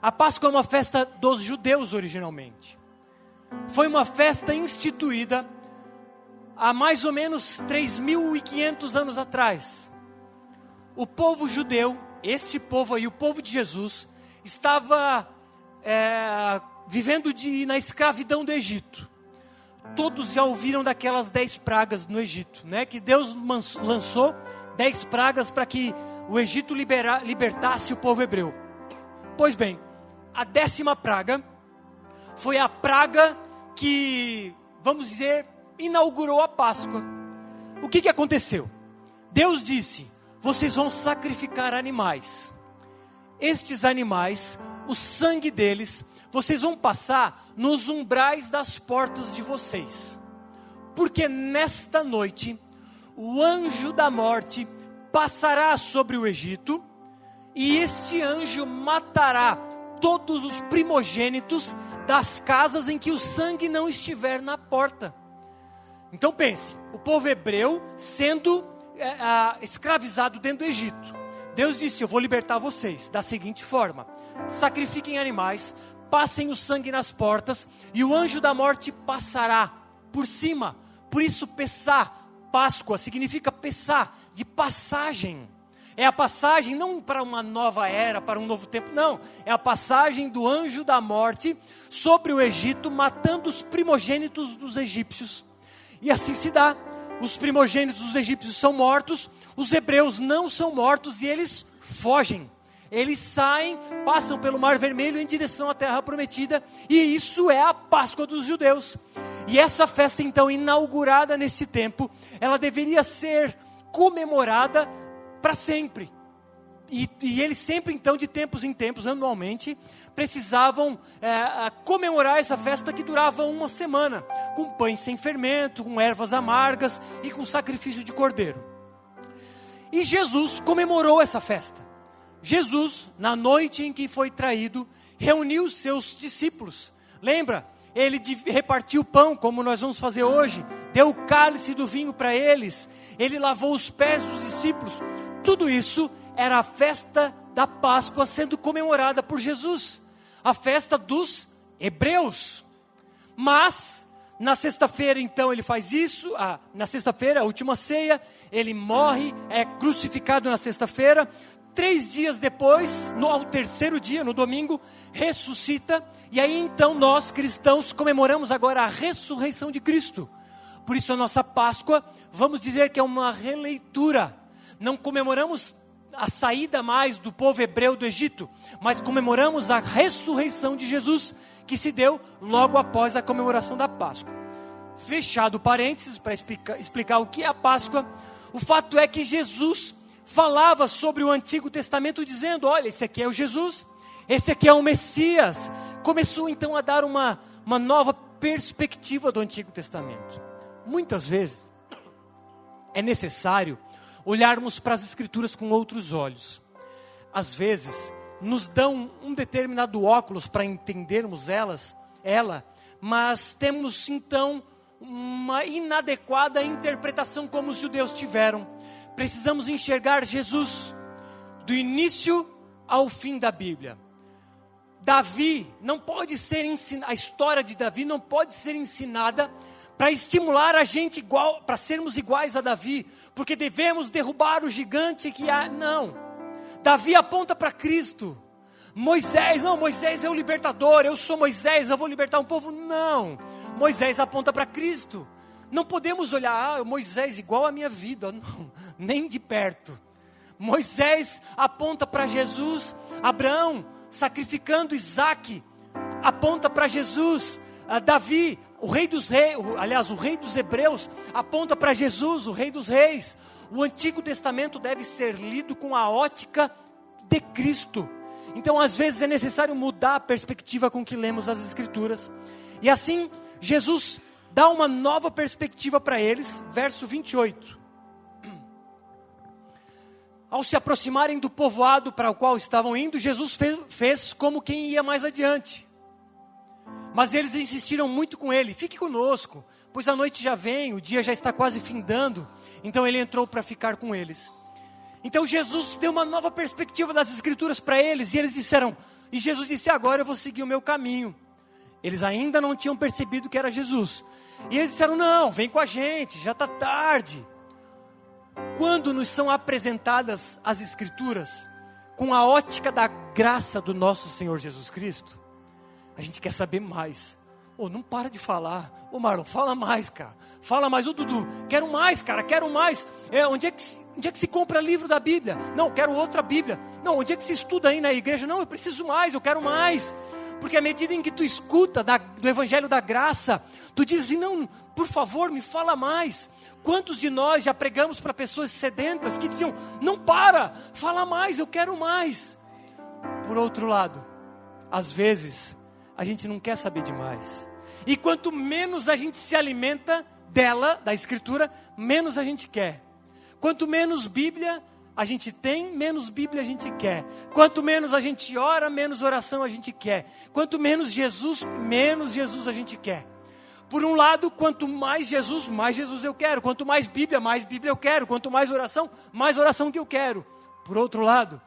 A Páscoa é uma festa dos judeus originalmente. Foi uma festa instituída há mais ou menos 3.500 anos atrás. O povo judeu, este povo aí, o povo de Jesus, estava vivendo na escravidão do Egito. todos já ouviram daquelas 10 pragas no Egito, né? Que Deus lançou 10 pragas para que o Egito libertasse o povo hebreu. Pois bem, a 10ª praga foi a praga que, vamos dizer, inaugurou a Páscoa. O que aconteceu? Deus disse: vocês vão sacrificar animais. Estes animais, o sangue deles, vocês vão passar nos umbrais das portas de vocês. Porque nesta noite, o anjo da morte passará sobre o Egito, e este anjo matará todos os primogênitos das casas em que o sangue não estiver na porta. Então pense, o povo hebreu sendo escravizado dentro do Egito. Deus disse: eu vou libertar vocês da seguinte forma: sacrifiquem animais, passem o sangue nas portas, e o anjo da morte passará por cima. Por isso Pessá, Páscoa, significa Pessá, de passagem. É a passagem não para uma nova era, para um novo tempo, não. É a passagem do anjo da morte sobre o Egito, matando os primogênitos dos egípcios. E assim se dá. Os primogênitos dos egípcios são mortos, os hebreus não são mortos e eles fogem. Eles saem, passam pelo Mar Vermelho em direção à Terra Prometida, e isso é a Páscoa dos judeus. E essa festa então inaugurada nesse tempo, ela deveria ser comemorada para sempre. E eles sempre então, de tempos em tempos, anualmente, precisavam comemorar essa festa que durava uma semana, com pães sem fermento, com ervas amargas e com sacrifício de cordeiro. E Jesus comemorou essa festa. Jesus, na noite em que foi traído, reuniu os seus discípulos. Lembra? Ele repartiu o pão, como nós vamos fazer hoje, deu o cálice do vinho para eles, ele lavou os pés dos discípulos. Tudo isso era a festa da Páscoa sendo comemorada por Jesus, a festa dos hebreus. Mas, na sexta-feira então ele faz isso, na sexta-feira, a última ceia, ele morre, é crucificado na sexta-feira, 3 dias depois, ao terceiro dia, no domingo, ressuscita, e aí então nós cristãos comemoramos agora a ressurreição de Cristo. Por isso a nossa Páscoa, vamos dizer que é uma releitura. Não comemoramos a saída mais do povo hebreu do Egito, mas comemoramos a ressurreição de Jesus, que se deu logo após a comemoração da Páscoa. Fechado parênteses para explicar o que é a Páscoa, o fato é que Jesus falava sobre o Antigo Testamento dizendo: olha, esse aqui é o Jesus, esse aqui é o Messias. Começou então a dar uma nova perspectiva do Antigo Testamento. Muitas vezes é necessário olharmos para as Escrituras com outros olhos. Às vezes nos dão um determinado óculos para entendermos ela, mas temos então uma inadequada interpretação como os judeus tiveram. Precisamos enxergar Jesus do início ao fim da Bíblia. Davi não pode ser ensinada, a história de Davi não pode ser ensinada para estimular a gente igual, para sermos iguais a Davi, porque devemos derrubar o gigante que há. Não. Davi aponta para Cristo. Moisés é o libertador, eu sou Moisés, eu vou libertar um povo. Não. Moisés aponta para Cristo. Não podemos olhar, Moisés igual à minha vida, não, nem de perto. Moisés aponta para Jesus. Abraão sacrificando Isaque aponta para Jesus. Davi, o rei dos reis, o rei dos hebreus, aponta para Jesus, o rei dos reis. O Antigo Testamento deve ser lido com a ótica de Cristo. Então às vezes é necessário mudar a perspectiva com que lemos as Escrituras. E assim Jesus dá uma nova perspectiva para eles. Verso 28. Ao se aproximarem do povoado para o qual estavam indo, Jesus fez como quem ia mais adiante. Mas eles insistiram muito com ele: fique conosco, pois a noite já vem, o dia já está quase findando. Então ele entrou para ficar com eles. Então Jesus deu uma nova perspectiva das Escrituras para eles, e eles disseram, e Jesus disse: agora eu vou seguir o meu caminho. Eles ainda não tinham percebido que era Jesus. E eles disseram: não, vem com a gente, já está tarde. Quando nos são apresentadas as Escrituras com a ótica da graça do nosso Senhor Jesus Cristo, a gente quer saber mais. Ô, não para de falar. Ô, Marlon, fala mais, cara. Fala mais. Ô, Dudu, quero mais, cara, quero mais. Onde é que se compra livro da Bíblia? Não, quero outra Bíblia. Não, onde é que se estuda aí na igreja? Não, eu preciso mais, eu quero mais. Porque à medida em que tu escuta do Evangelho da Graça, tu diz assim, não, por favor, me fala mais. Quantos de nós já pregamos para pessoas sedentas que diziam, não para, fala mais, eu quero mais. Por outro lado, às vezes, a gente não quer saber demais. E quanto menos a gente se alimenta dela, da Escritura, menos a gente quer. Quanto menos Bíblia a gente tem, menos Bíblia a gente quer. Quanto menos a gente ora, menos oração a gente quer. Quanto menos Jesus a gente quer. Por um lado, quanto mais Jesus eu quero. Quanto mais Bíblia eu quero. Quanto mais oração que eu quero. Por outro lado,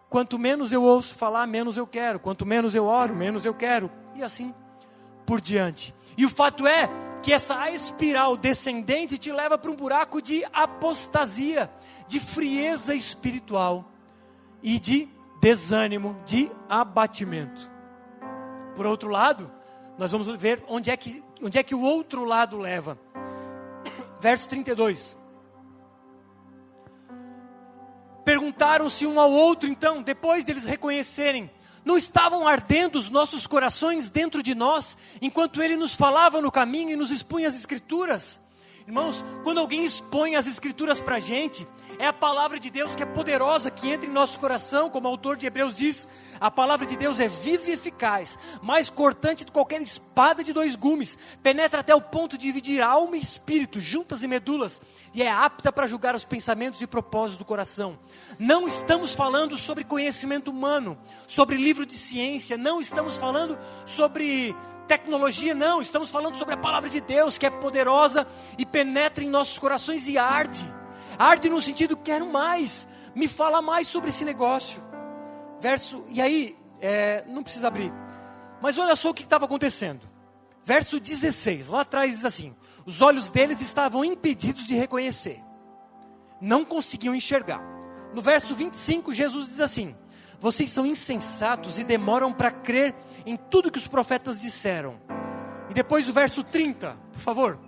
quanto menos eu ouço falar, menos eu quero. Quanto menos eu oro, menos eu quero. E assim por diante. E o fato é que essa espiral descendente te leva para um buraco de apostasia, de frieza espiritual e de desânimo, de abatimento. Por outro lado, nós vamos ver onde é que o outro lado leva. Verso 32. Perguntaram-se um ao outro, então, depois deles reconhecerem, não estavam ardendo os nossos corações dentro de nós, enquanto ele nos falava no caminho e nos expunha as Escrituras? Irmãos, quando alguém expõe as Escrituras para a gente, é a palavra de Deus que é poderosa, que entra em nosso coração, como o autor de Hebreus diz, a palavra de Deus é viva e eficaz, mais cortante do que qualquer espada de 2 gumes, penetra até o ponto de dividir alma e espírito, juntas e medulas, e é apta para julgar os pensamentos e propósitos do coração. Não estamos falando sobre conhecimento humano, sobre livro de ciência, não estamos falando sobre tecnologia, não, estamos falando sobre a palavra de Deus, que é poderosa e penetra em nossos corações e arde. Arde no sentido, quero mais, me fala mais sobre esse negócio. E aí, não precisa abrir, mas olha só o que estava acontecendo. Verso 16, lá atrás diz assim, os olhos deles estavam impedidos de reconhecer, não conseguiam enxergar. No verso 25, Jesus diz assim, vocês são insensatos e demoram para crer em tudo que os profetas disseram. E depois o verso 30, por favor.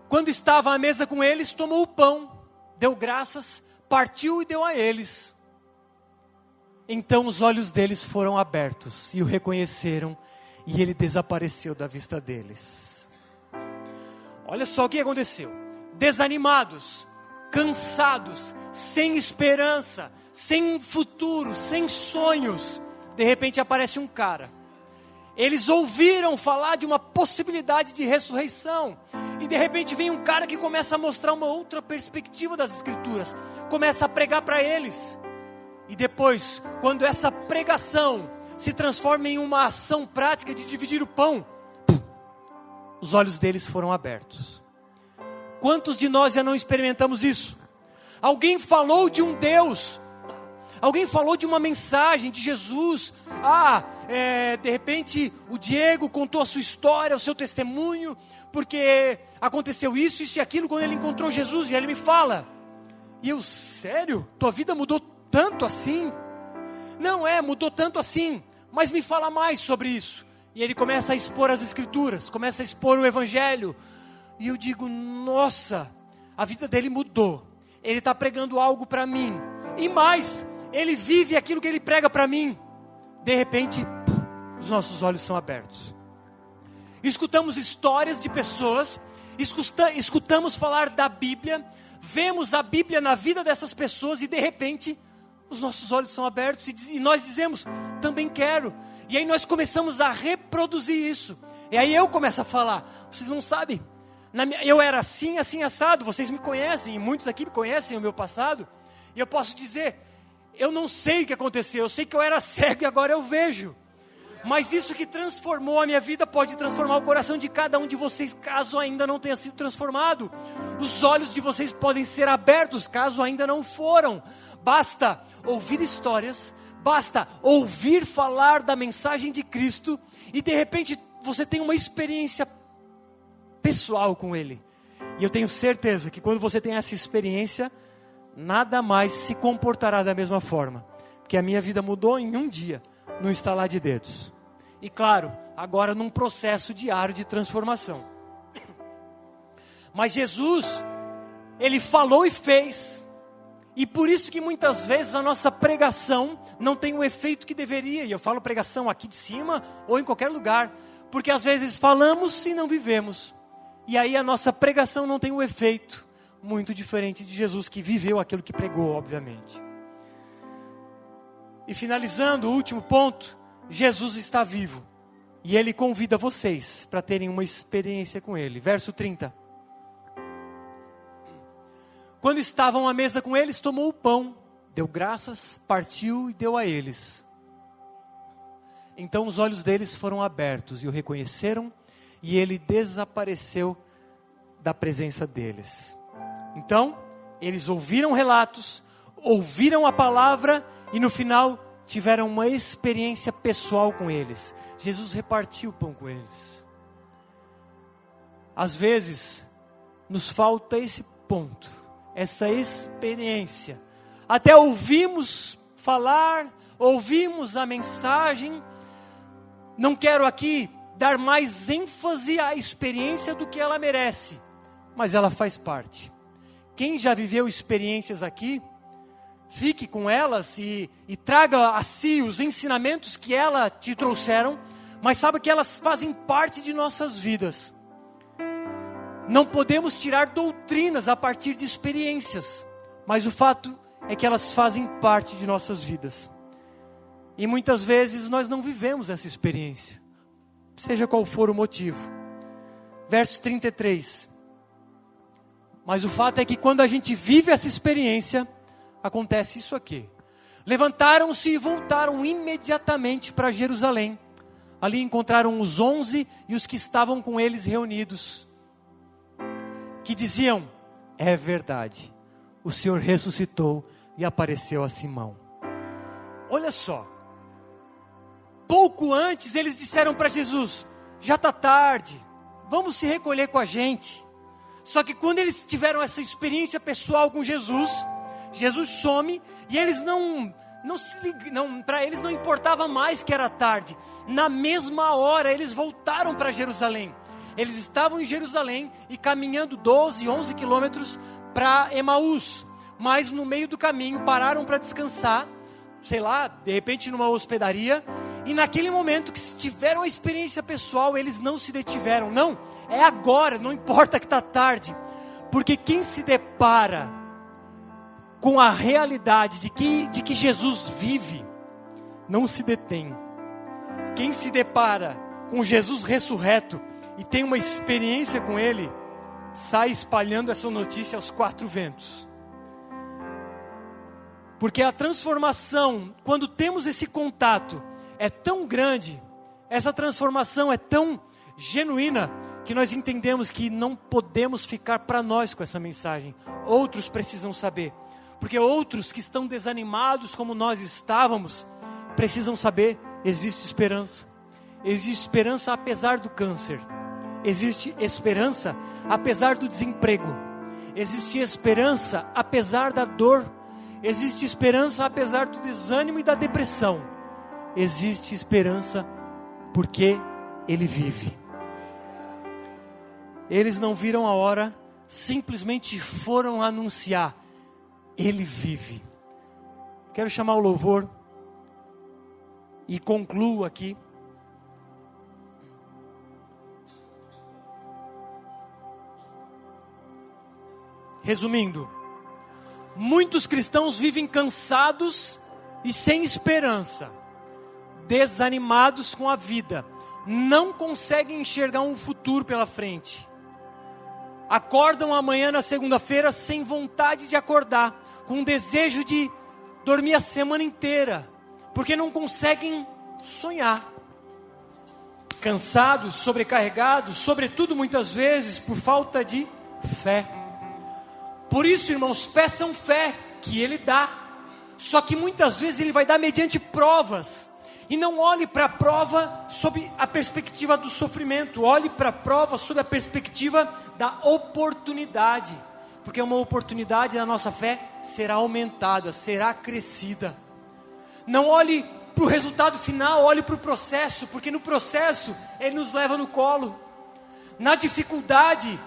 Quando estava à mesa com eles, tomou o pão, deu graças, partiu e deu a eles. Então os olhos deles foram abertos e o reconheceram, e ele desapareceu da vista deles. Olha só o que aconteceu. Desanimados, cansados, sem esperança, sem futuro, sem sonhos, de repente aparece um cara. Eles ouviram falar de uma possibilidade de ressurreição. E de repente vem um cara que começa a mostrar uma outra perspectiva das Escrituras. Começa a pregar para eles. E depois, quando essa pregação se transforma em uma ação prática de dividir o pão, os olhos deles foram abertos. Quantos de nós já não experimentamos isso? Alguém falou de um Deus. Alguém falou de uma mensagem de Jesus. De repente o Diego contou a sua história, o seu testemunho, porque aconteceu isso e aquilo quando ele encontrou Jesus. E ele me fala, e eu, sério? Tua vida mudou tanto assim? Não mudou tanto assim, mas me fala mais sobre isso. E ele começa a expor as Escrituras, começa a expor o Evangelho. E eu digo, nossa, a vida dele mudou. Ele está pregando algo para mim. E mais, ele vive aquilo que ele prega para mim. De repente, os nossos olhos são abertos. Escutamos histórias de pessoas, escutamos falar da Bíblia, vemos a Bíblia na vida dessas pessoas e de repente, os nossos olhos são abertos e nós dizemos, também quero. E aí nós começamos a reproduzir isso. E aí eu começo a falar, vocês não sabem, eu era assim, assim, assado, vocês me conhecem, e muitos aqui me conhecem o meu passado, e eu posso dizer, eu não sei o que aconteceu, eu sei que eu era cego e agora eu vejo. Mas isso que transformou a minha vida pode transformar o coração de cada um de vocês, caso ainda não tenha sido transformado. Os olhos de vocês podem ser abertos, caso ainda não foram. Basta ouvir histórias, basta ouvir falar da mensagem de Cristo, e de repente você tem uma experiência pessoal com Ele. E eu tenho certeza que quando você tem essa experiência, nada mais se comportará da mesma forma. Porque a minha vida mudou em um dia, no estalar de dedos. E claro, agora num processo diário de transformação. Mas Jesus, Ele falou e fez. E por isso que muitas vezes a nossa pregação não tem o efeito que deveria. E eu falo pregação aqui de cima ou em qualquer lugar. Porque às vezes falamos e não vivemos. E aí a nossa pregação não tem o efeito muito diferente de Jesus, que viveu aquilo que pregou, obviamente. E finalizando, o último ponto, Jesus está vivo. E Ele convida vocês para terem uma experiência com Ele. Verso 30. Quando estavam à mesa com eles, tomou o pão, deu graças, partiu e deu a eles. Então os olhos deles foram abertos e o reconheceram, e ele desapareceu da presença deles. Então, eles ouviram relatos, ouviram a palavra e no final tiveram uma experiência pessoal com eles. Jesus repartiu o pão com eles. Às vezes, nos falta esse ponto, essa experiência. Até ouvimos falar, ouvimos a mensagem. Não quero aqui dar mais ênfase à experiência do que ela merece, mas ela faz parte. Quem já viveu experiências aqui, fique com elas e traga a si os ensinamentos que ela te trouxeram, mas saiba que elas fazem parte de nossas vidas. Não podemos tirar doutrinas a partir de experiências, mas o fato é que elas fazem parte de nossas vidas. E muitas vezes nós não vivemos essa experiência, seja qual for o motivo. Verso 33. Mas o fato é que quando a gente vive essa experiência, acontece isso aqui. Levantaram-se e voltaram imediatamente para Jerusalém. Ali encontraram os 11 e os que estavam com eles reunidos, que diziam: é verdade, o Senhor ressuscitou e apareceu a Simão. Olha só, pouco antes eles disseram para Jesus: já está tarde, vamos se recolher com a gente. Só que quando eles tiveram essa experiência pessoal com Jesus, Jesus some e eles para eles não importava mais que era tarde. Na mesma hora eles voltaram para Jerusalém. Eles estavam em Jerusalém e caminhando 12, 11 quilômetros para Emaús. Mas no meio do caminho pararam para descansar, sei lá, de repente numa hospedaria. E naquele momento que tiveram a experiência pessoal, eles não se detiveram. Não, é agora, não importa que está tarde. Porque quem se depara com a realidade de que Jesus vive, não se detém. Quem se depara com Jesus ressurreto e tem uma experiência com Ele, sai espalhando essa notícia aos 4 ventos. Porque a transformação, quando temos esse contato, é tão grande, essa transformação é tão genuína, que nós entendemos que não podemos ficar para nós com essa mensagem. Outros precisam saber. Porque outros que estão desanimados como nós estávamos, precisam saber, existe esperança. Existe esperança apesar do câncer. Existe esperança apesar do desemprego. Existe esperança apesar da dor. Existe esperança apesar do desânimo e da depressão. Existe esperança porque Ele vive. Eles não viram a hora, simplesmente foram anunciar: Ele vive. Quero chamar o louvor e concluo aqui. Resumindo, muitos cristãos vivem cansados e sem esperança, desanimados com a vida, não conseguem enxergar um futuro pela frente. Acordam amanhã na segunda-feira sem vontade de acordar, com desejo de dormir a semana inteira, porque não conseguem sonhar. Cansados, sobrecarregados, sobretudo muitas vezes por falta de fé. Por isso, irmãos, peçam fé, que Ele dá. Só que muitas vezes Ele vai dar mediante provas. E não olhe para a prova sob a perspectiva do sofrimento. Olhe para a prova sob a perspectiva da oportunidade. Porque uma oportunidade na nossa fé será aumentada, será crescida. Não olhe para o resultado final, olhe para o processo, porque no processo Ele nos leva no colo. Na dificuldade,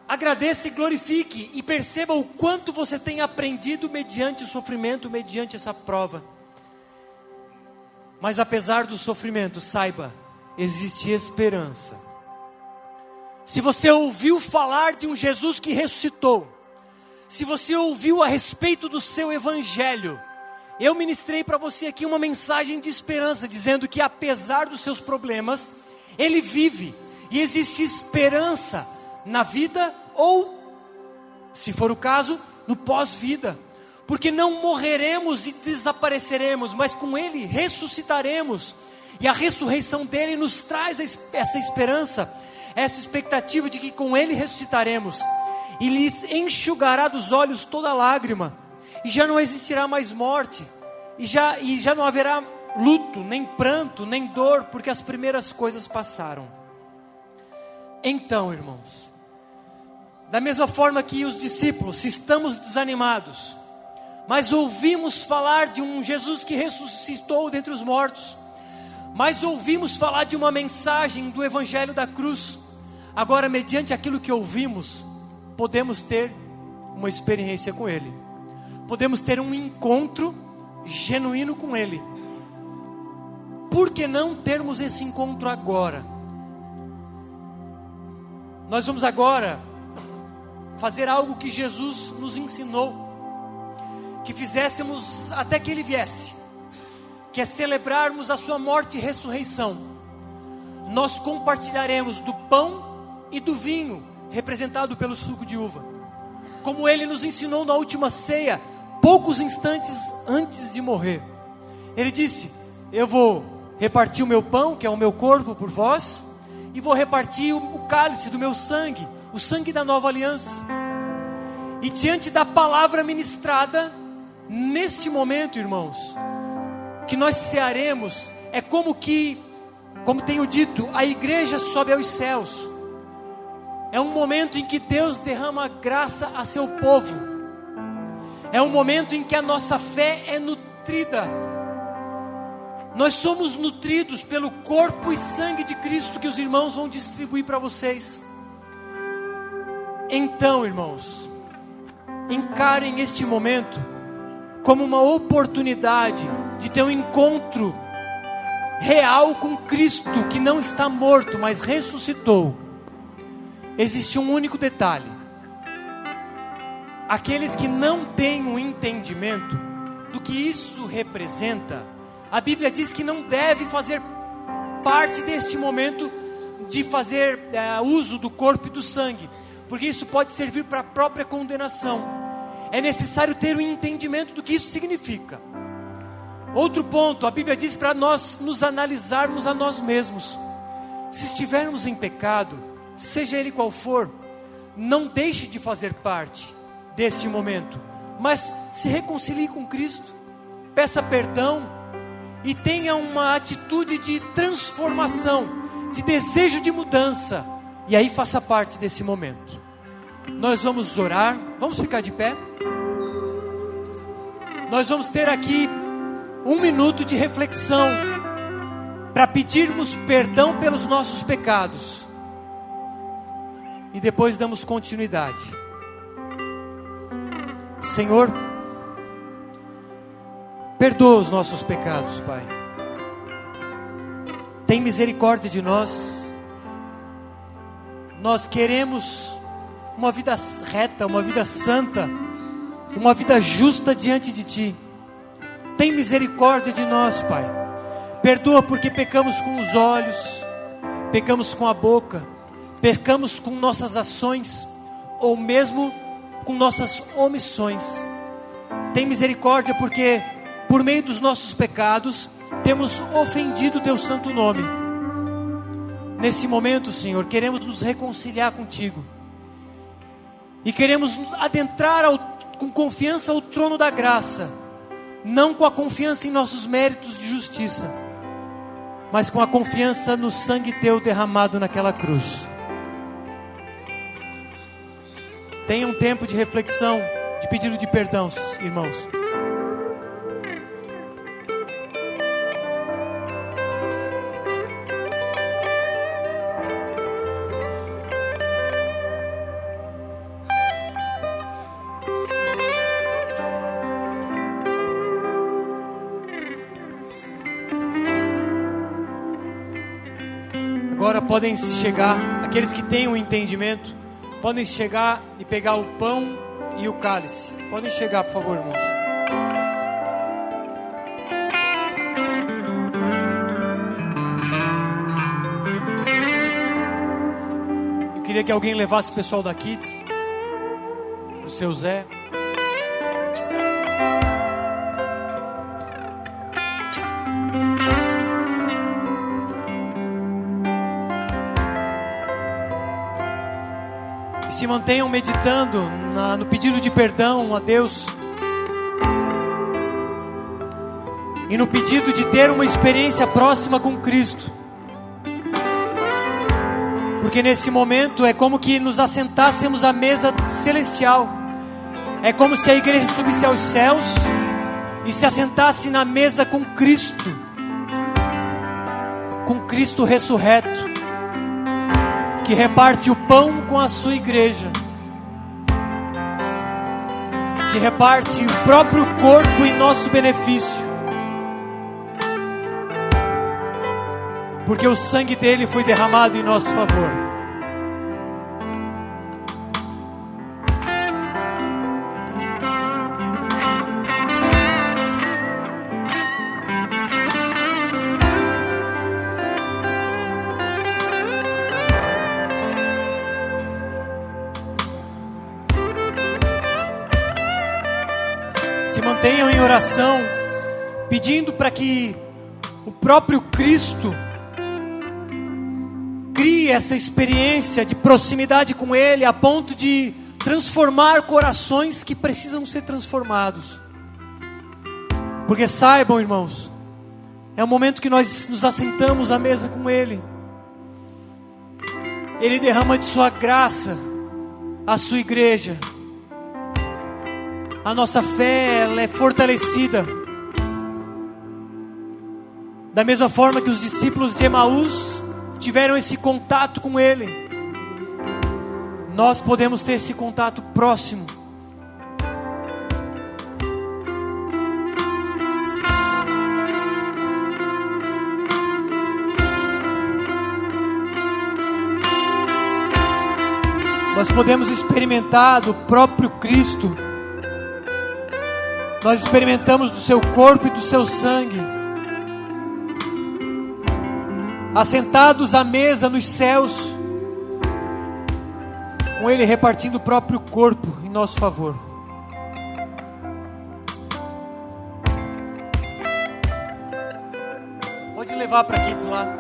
agradeça e glorifique, e perceba o quanto você tem aprendido mediante o sofrimento, mediante essa prova. Mas apesar do sofrimento, saiba, existe esperança. Se você ouviu falar de um Jesus que ressuscitou, se você ouviu a respeito do seu evangelho, eu ministrei para você aqui uma mensagem de esperança, dizendo que apesar dos seus problemas, Ele vive, e existe esperança na vida, ou, se for o caso, no pós-vida, porque não morreremos e desapareceremos, mas com Ele ressuscitaremos, e a ressurreição dEle nos traz essa esperança, essa expectativa de que com Ele ressuscitaremos, e lhes enxugará dos olhos toda lágrima, e já não existirá mais morte, e já não haverá luto, nem pranto, nem dor, porque as primeiras coisas passaram. Então, irmãos, da mesma forma que os discípulos, se estamos desanimados, mas ouvimos falar de um Jesus que ressuscitou dentre os mortos, mas ouvimos falar de uma mensagem do Evangelho da cruz, agora mediante aquilo que ouvimos, podemos ter uma experiência com Ele, podemos ter um encontro genuíno com Ele. Por que não termos esse encontro agora? Nós vamos agora fazer algo que Jesus nos ensinou, que fizéssemos até que Ele viesse, que é celebrarmos a sua morte e ressurreição. Nós compartilharemos do pão e do vinho, representado pelo suco de uva, como Ele nos ensinou na última ceia, poucos instantes antes de morrer. Ele disse: eu vou repartir o meu pão, que é o meu corpo, por vós, e vou repartir o cálice do meu sangue, o sangue da nova aliança. E diante da palavra ministrada, neste momento, irmãos, que nós cearemos, é como tenho dito, a igreja sobe aos céus. É um momento em que Deus derrama graça a seu povo. É um momento em que a nossa fé é nutrida. Nós somos nutridos pelo corpo e sangue de Cristo que os irmãos vão distribuir para vocês. Então, irmãos, encarem este momento como uma oportunidade de ter um encontro real com Cristo, que não está morto, mas ressuscitou. Existe um único detalhe: aqueles que não têm um entendimento do que isso representa, a Bíblia diz que não deve fazer parte deste momento de fazer uso do corpo e do sangue, porque isso pode servir para a própria condenação. É necessário ter um entendimento do que isso significa. Outro ponto, a Bíblia diz para nós nos analisarmos a nós mesmos. Se estivermos em pecado, seja ele qual for, não deixe de fazer parte deste momento, mas se reconcilie com Cristo, peça perdão e tenha uma atitude de transformação, de desejo de mudança, e aí faça parte desse momento. Nós vamos orar, vamos ficar de pé. Nós vamos ter aqui 1 minuto de reflexão para pedirmos perdão pelos nossos pecados, e depois damos continuidade. Senhor, perdoa os nossos pecados, Pai. Tem misericórdia de nós. Nós queremos uma vida reta, uma vida santa, uma vida justa diante de Ti. Tem misericórdia de nós, Pai. Perdoa porque pecamos com os olhos, pecamos com a boca, pecamos com nossas ações, ou mesmo com nossas omissões. Tem misericórdia porque por meio dos nossos pecados temos ofendido o Teu santo nome. Nesse momento, Senhor, queremos nos reconciliar contigo e queremos nos adentrar com confiança ao trono da graça, não com a confiança em nossos méritos de justiça, mas com a confiança no sangue Teu derramado naquela cruz. Tenha um tempo de reflexão, de pedido de perdão, irmãos. Agora podem se chegar, aqueles que têm o entendimento, podem chegar e pegar o pão e o cálice. Podem chegar, por favor, irmãos. Eu queria que alguém levasse o pessoal da Kids pro seu Zé. Se mantenham meditando no pedido de perdão a Deus e no pedido de ter uma experiência próxima com Cristo, porque nesse momento é como que nos assentássemos à mesa celestial. É como se a igreja subisse aos céus e se assentasse na mesa com Cristo ressurreto, que reparte o pão com a sua igreja, que reparte o próprio corpo em nosso benefício, porque o sangue dele foi derramado em nosso favor. Se mantenham em oração, pedindo para que o próprio Cristo crie essa experiência de proximidade com Ele, a ponto de transformar corações que precisam ser transformados. Porque saibam, irmãos, é o momento que nós nos assentamos à mesa com Ele. Ele derrama de sua graça à sua igreja. A nossa fé, ela é fortalecida. Da mesma forma que os discípulos de Emaús tiveram esse contato com Ele, nós podemos ter esse contato próximo. Nós podemos experimentar do próprio Cristo. Nós experimentamos do seu corpo e do seu sangue, assentados à mesa nos céus, com Ele repartindo o próprio corpo em nosso favor. Pode levar para Kids lá.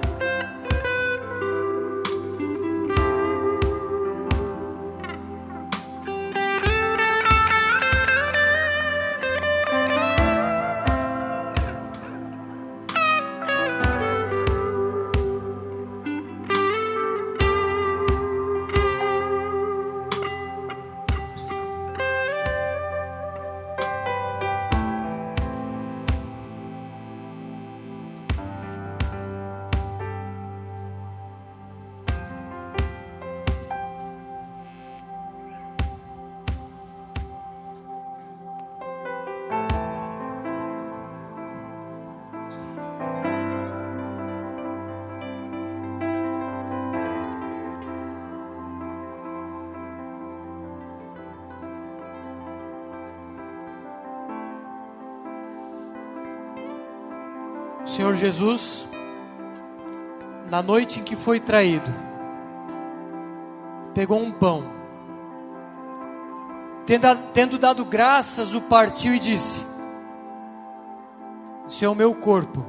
Senhor Jesus, na noite em que foi traído, pegou um pão, tendo dado graças, o partiu e disse: "Esse é o meu corpo,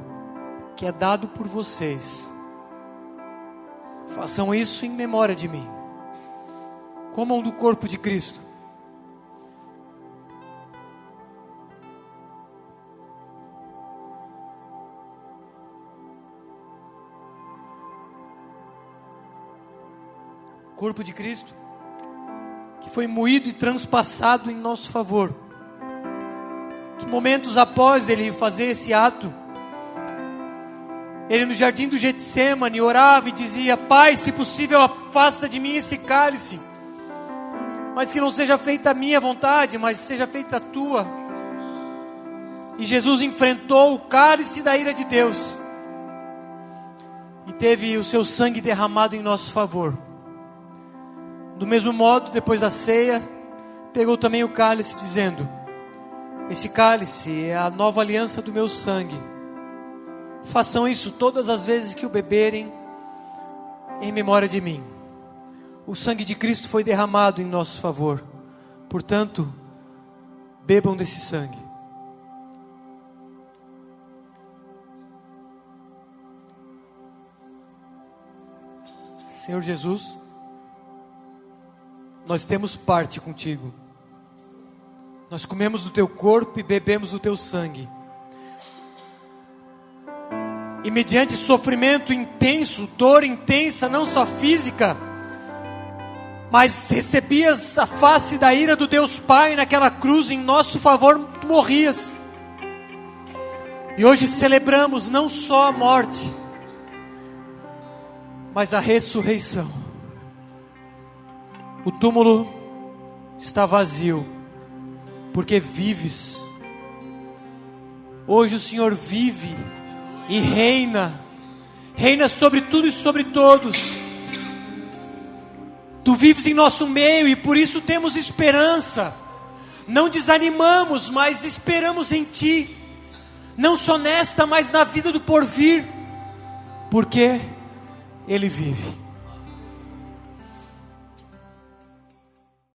que é dado por vocês. Façam isso em memória de mim." Comam do corpo de Cristo. Corpo de Cristo, que foi moído e transpassado em nosso favor. Que momentos após Ele fazer esse ato, Ele no jardim do Getsêmani orava e dizia: "Pai, se possível, afasta de mim esse cálice, mas que não seja feita a minha vontade, mas seja feita a tua." E Jesus enfrentou o cálice da ira de Deus. e teve o seu sangue derramado em nosso favor. Do mesmo modo, depois da ceia, pegou também o cálice, dizendo: esse cálice é a nova aliança do meu sangue. Façam isso todas as vezes que o beberem, em memória de mim. O sangue de Cristo foi derramado em nosso favor. Portanto, bebam desse sangue. Senhor Jesus, nós temos parte contigo. Nós comemos do teu corpo e bebemos do teu sangue. E mediante sofrimento intenso, dor intensa, não só física, mas recebias a face da ira do Deus Pai naquela cruz em nosso favor, tu morrias. E hoje celebramos não só a morte, mas a ressurreição. O túmulo está vazio, porque vives. Hoje o Senhor vive e reina sobre tudo e sobre todos. Tu vives em nosso meio e por isso temos esperança. Não desanimamos, mas esperamos em Ti. Não só nesta, mas na vida do porvir. Porque Ele vive.